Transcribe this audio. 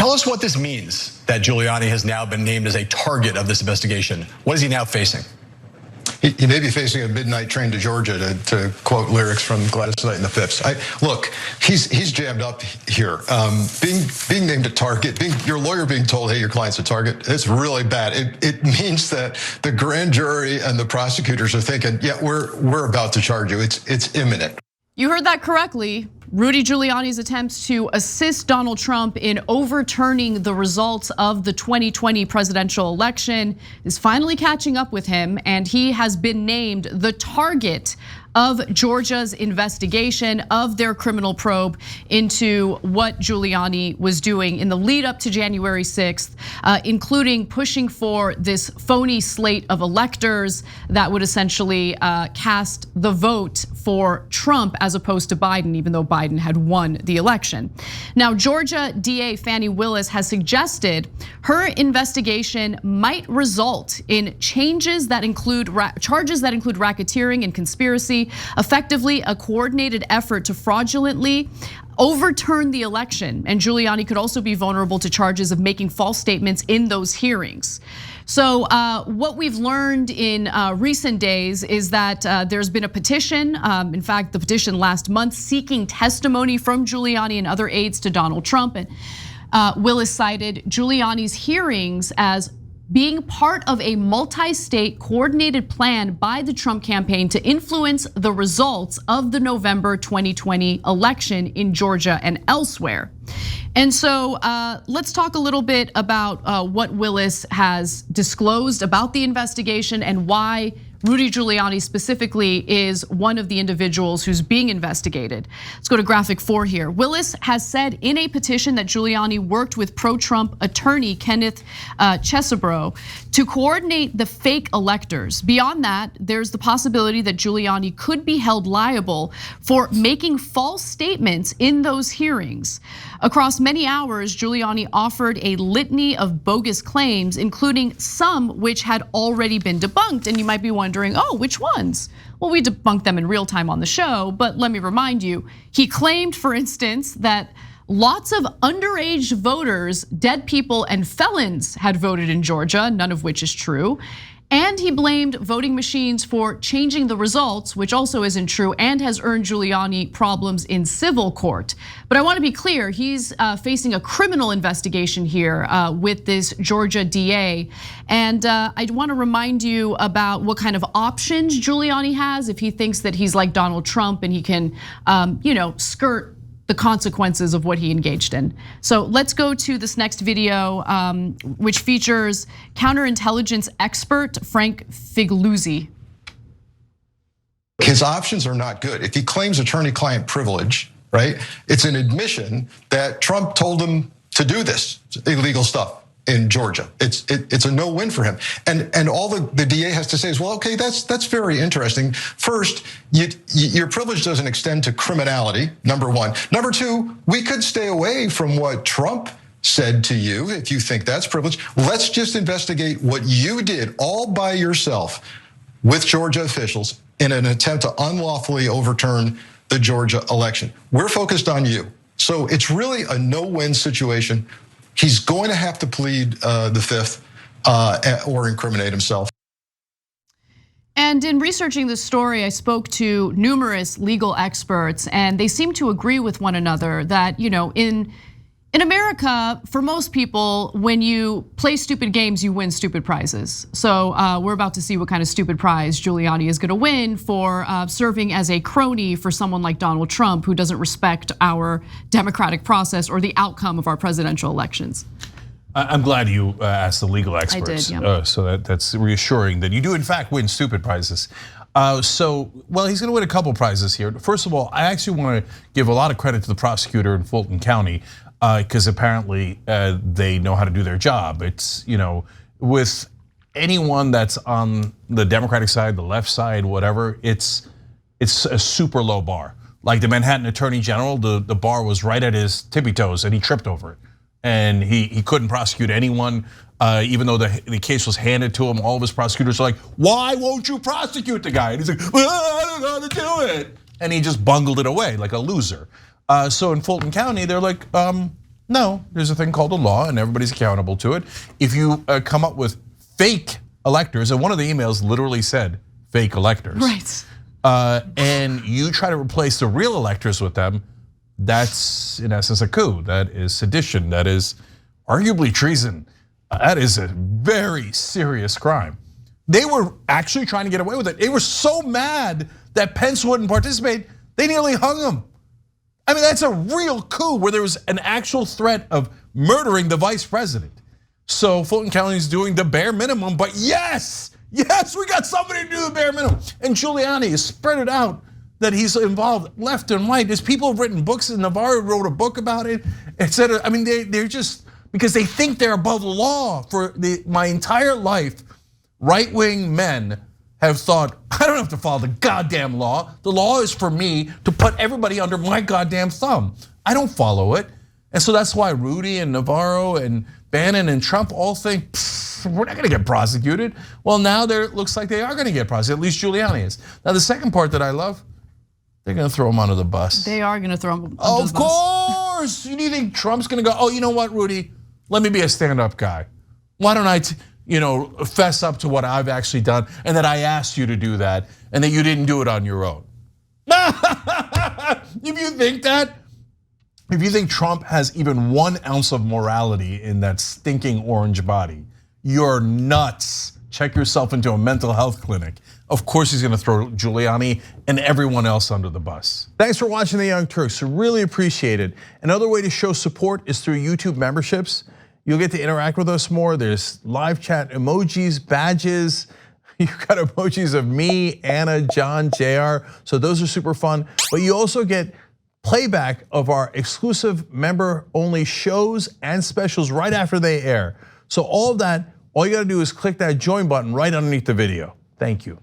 Tell us what this means that Giuliani has now been named as a target of this investigation. What is he now facing? He may be facing a midnight train to Georgia, to quote lyrics from Gladys Knight and the Pips. Look, he's jammed up here. Being named a target, your lawyer being told, hey, your client's a target, it's really bad. It means that the grand jury and the prosecutors are thinking, yeah, we're about to charge you. It's imminent. You heard that correctly. Rudy Giuliani's attempts to assist Donald Trump in overturning the results of the 2020 presidential election is finally catching up with him, and he has been named the target of Georgia's investigation of their criminal probe into what Giuliani was doing in the lead up to January 6th, including pushing for this phony slate of electors that would essentially cast the vote for Trump as opposed to Biden, even though Biden had won the election. Now, Georgia DA Fani Willis has suggested her investigation might result in changes that include charges that include racketeering and conspiracy, effectively a coordinated effort to fraudulently overturn the election. And Giuliani could also be vulnerable to charges of making false statements in those hearings. So what we've learned in recent days is that there's been a petition, in fact, the petition last month, seeking testimony from Giuliani and other aides to Donald Trump. And Willis cited Giuliani's hearings as being part of a multi-state coordinated plan by the Trump campaign to influence the results of the November 2020 election in Georgia and elsewhere. And so let's talk a little bit about what Willis has disclosed about the investigation and why Rudy Giuliani specifically is one of the individuals who's being investigated. Let's go to graphic 4 here. Willis has said in a petition that Giuliani worked with pro-Trump attorney Kenneth Chesebro to coordinate the fake electors. Beyond that, there's the possibility that Giuliani could be held liable for making false statements in those hearings. Across many hours, Giuliani offered a litany of bogus claims, including some which had already been debunked. And you might be wondering, oh, which ones? Well, we debunked them in real time on the show, but let me remind you, he claimed, for instance, that lots of underage voters, dead people, and felons had voted in Georgia, none of which is true. And he blamed voting machines for changing the results, which also isn't true, and has earned Giuliani problems in civil court. But I want to be clear, he's facing a criminal investigation here with this Georgia DA. And I want to remind you about what kind of options Giuliani has if he thinks that he's like Donald Trump and he can, skirt the consequences of what he engaged in. So let's go to this next video, which features counterintelligence expert Frank Figliuzzi. His options are not good. If he claims attorney-client privilege, right? It's an admission that Trump told him to do this illegal stuff in Georgia. It's a no-win for him. And all the DA has to say is, well, okay, that's very interesting. First, your privilege doesn't extend to criminality, number one. Number two, we could stay away from what Trump said to you if you think that's privilege. Let's just investigate what you did all by yourself with Georgia officials in an attempt to unlawfully overturn the Georgia election. We're focused on you. So it's really a no-win situation. He's going to have to plead the fifth or incriminate himself. And in researching this story, I spoke to numerous legal experts, and they seem to agree with one another that, in America, for most people, when you play stupid games, you win stupid prizes. So we're about to see what kind of stupid prize Giuliani is gonna win for serving as a crony for someone like Donald Trump, who doesn't respect our democratic process or the outcome of our presidential elections. I'm glad you asked the legal experts. I did, yeah. So that's reassuring that you do in fact win stupid prizes. Well, he's gonna win a couple prizes here. First of all, I actually wanna give a lot of credit to the prosecutor in Fulton County, because apparently they know how to do their job. It's, with anyone that's on the Democratic side, the left side, whatever, it's a super low bar. Like the Manhattan Attorney General, the bar was right at his tippy toes and he tripped over it. And he couldn't prosecute anyone, even though the case was handed to him. All of his prosecutors are like, why won't you prosecute the guy? And he's like, well, I don't know how to do it. And he just bungled it away like a loser. So in Fulton County, they're like, No, there's a thing called a law and everybody's accountable to it. If you come up with fake electors, and one of the emails literally said fake electors. Right. And you try to replace the real electors with them, that's in essence a coup. That is sedition, that is arguably treason. That is a very serious crime. They were actually trying to get away with it. They were so mad that Pence wouldn't participate, they nearly hung him. I mean, that's a real coup where there was an actual threat of murdering the vice president. So Fulton County is doing the bare minimum, but yes, we got somebody to do the bare minimum. And Giuliani has spread it out that he's involved left and right. There's people who've written books, and Navarro wrote a book about it, etc. I mean, they're just, because they think they're above the law. For my entire life, right-wing men have thought, I don't have to follow the goddamn law. The law is for me to put everybody under my goddamn thumb. I don't follow it. And so that's why Rudy and Navarro and Bannon and Trump all think, we're not gonna get prosecuted. Well, now it looks like they are gonna get prosecuted, at least Giuliani is. Now the second part that I love, they're gonna throw him under the bus. They are gonna throw him under the bus. Of course, you think Trump's gonna go, oh, you know what, Rudy? Let me be a stand-up guy. Why don't I fess up to what I've actually done, and that I asked you to do that, and that you didn't do it on your own. If you think that, if you think Trump has even 1 ounce of morality in that stinking orange body, you're nuts. Check yourself into a mental health clinic. Of course he's gonna throw Giuliani and everyone else under the bus. Thanks for watching The Young Turks, really appreciate it. Another way to show support is through YouTube memberships. You'll get to interact with us more. There's live chat emojis, badges. You've got emojis of me, Anna, John, JR. So those are super fun. But you also get playback of our exclusive member-only shows and specials right after they air. So all of that, all you gotta do is click that join button right underneath the video. Thank you.